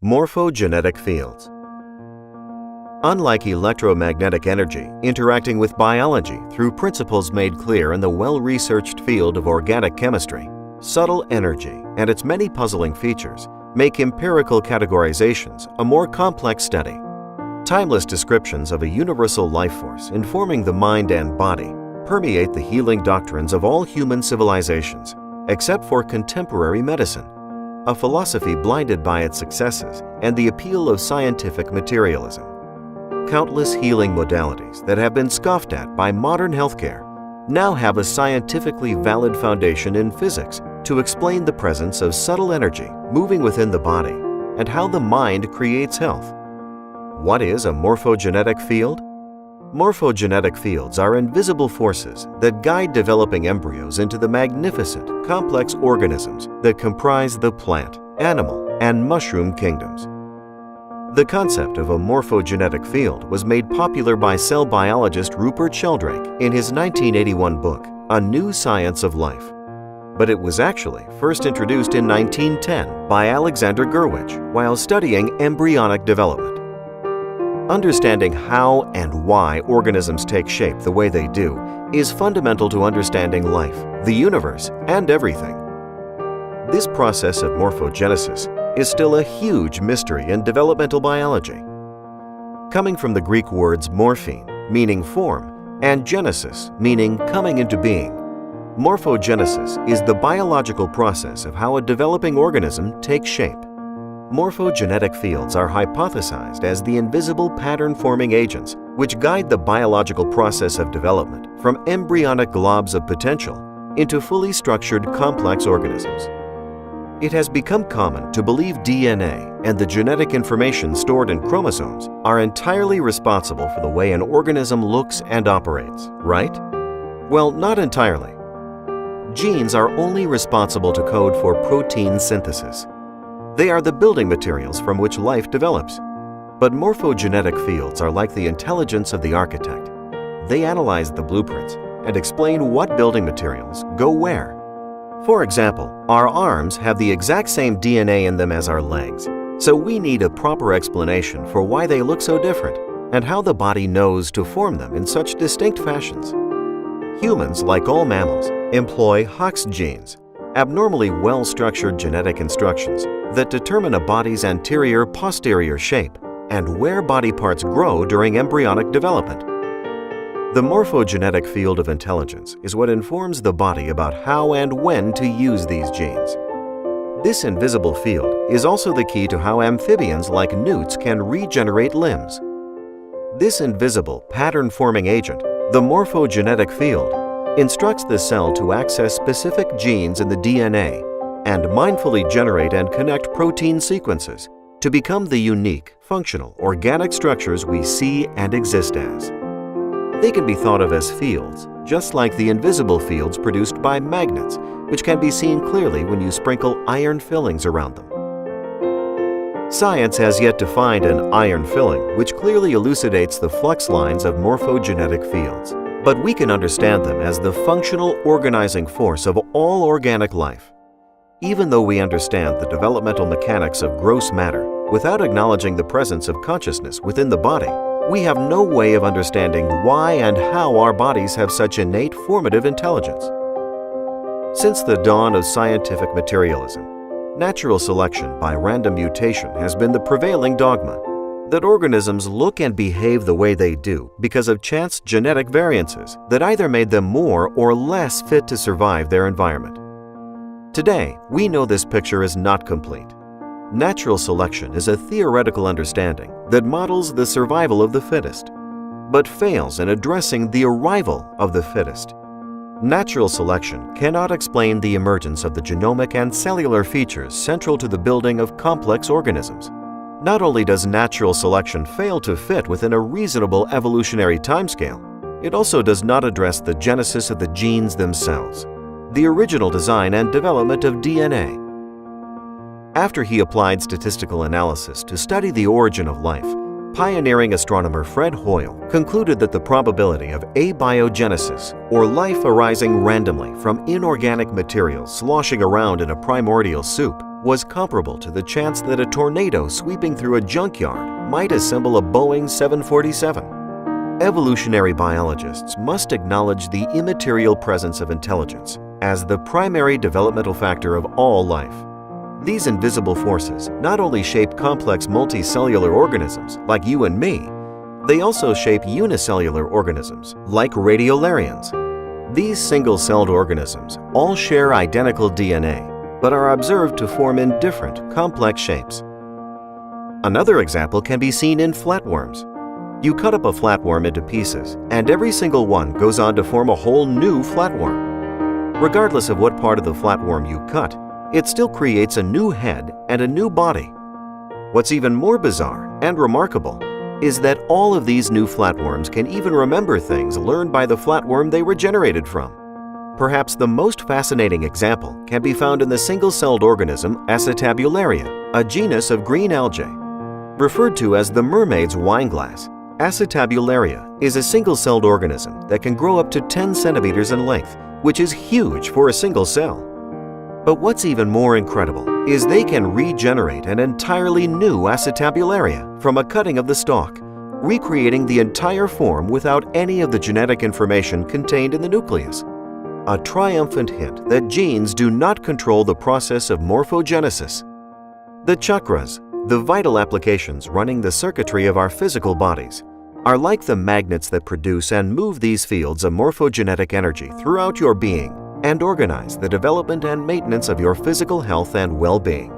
Morphogenetic fields. Unlike electromagnetic energy interacting with biology through principles made clear in the well-researched field of organic chemistry, subtle energy and its many puzzling features make empirical categorizations a more complex study. Timeless descriptions of a universal life force informing the mind and body permeate the healing doctrines of all human civilizations, except for contemporary medicine, a philosophy blinded by its successes and the appeal of scientific materialism. Countless healing modalities that have been scoffed at by modern healthcare now have a scientifically valid foundation in physics to explain the presence of subtle energy moving within the body and how the mind creates health. What is a morphogenetic field? Morphogenetic fields are invisible forces that guide developing embryos into the magnificent, complex organisms that comprise the plant, animal, and mushroom kingdoms. The concept of a morphogenetic field was made popular by cell biologist Rupert Sheldrake in his 1981 book, A New Science of Life. But it was actually first introduced in 1910 by Alexander Gurwitch while studying embryonic development. Understanding how and why organisms take shape the way they do is fundamental to understanding life, the universe, and everything. This process of morphogenesis is still a huge mystery in developmental biology. Coming from the Greek words morphine, meaning form, and genesis, meaning coming into being, morphogenesis is the biological process of how a developing organism takes shape. Morphogenetic fields are hypothesized as the invisible pattern-forming agents which guide the biological process of development from embryonic globs of potential into fully structured complex organisms. It has become common to believe DNA and the genetic information stored in chromosomes are entirely responsible for the way an organism looks and operates, right? Well, not entirely. Genes are only responsible to code for protein synthesis. They are the building materials from which life develops. But morphogenetic fields are like the intelligence of the architect. They analyze the blueprints and explain what building materials go where. For example, our arms have the exact same DNA in them as our legs, so we need a proper explanation for why they look so different and how the body knows to form them in such distinct fashions. Humans, like all mammals, employ Hox genes, abnormally well-structured genetic instructions that determine a body's anterior-posterior shape and where body parts grow during embryonic development. The morphogenetic field of intelligence is what informs the body about how and when to use these genes. This invisible field is also the key to how amphibians like newts can regenerate limbs. This invisible, pattern-forming agent, the morphogenetic field, instructs the cell to access specific genes in the DNA and mindfully generate and connect protein sequences to become the unique, functional, organic structures we see and exist as. They can be thought of as fields, just like the invisible fields produced by magnets, which can be seen clearly when you sprinkle iron fillings around them. Science has yet to find an iron filling which clearly elucidates the flux lines of morphogenetic fields, but we can understand them as the functional organizing force of all organic life. Even though we understand the developmental mechanics of gross matter without acknowledging the presence of consciousness within the body, we have no way of understanding why and how our bodies have such innate formative intelligence. Since the dawn of scientific materialism, natural selection by random mutation has been the prevailing dogma that organisms look and behave the way they do because of chance genetic variances that either made them more or less fit to survive their environment. Today, we know this picture is not complete. Natural selection is a theoretical understanding that models the survival of the fittest, but fails in addressing the arrival of the fittest. Natural selection cannot explain the emergence of the genomic and cellular features central to the building of complex organisms. Not only does natural selection fail to fit within a reasonable evolutionary timescale, it also does not address the genesis of the genes themselves, the original design and development of DNA. After he applied statistical analysis to study the origin of life, pioneering astronomer Fred Hoyle concluded that the probability of abiogenesis, or life arising randomly from inorganic materials sloshing around in a primordial soup, was comparable to the chance that a tornado sweeping through a junkyard might assemble a Boeing 747. Evolutionary biologists must acknowledge the immaterial presence of intelligence as the primary developmental factor of all life. These invisible forces not only shape complex multicellular organisms like you and me, they also shape unicellular organisms like radiolarians. These single-celled organisms all share identical DNA, but are observed to form in different, complex shapes. Another example can be seen in flatworms. You cut up a flatworm into pieces, and every single one goes on to form a whole new flatworm. Regardless of what part of the flatworm you cut, it still creates a new head and a new body. What's even more bizarre and remarkable is that all of these new flatworms can even remember things learned by the flatworm they were generated from. Perhaps the most fascinating example can be found in the single-celled organism Acetabularia, a genus of green algae. Referred to as the mermaid's wineglass, Acetabularia is a single-celled organism that can grow up to 10 centimeters in length, which is huge for a single cell. But what's even more incredible is they can regenerate an entirely new Acetabularia from a cutting of the stalk, recreating the entire form without any of the genetic information contained in the nucleus. A triumphant hint that genes do not control the process of morphogenesis. The chakras, the vital applications running the circuitry of our physical bodies, are like the magnets that produce and move these fields of morphogenetic energy throughout your being and organize the development and maintenance of your physical health and well-being.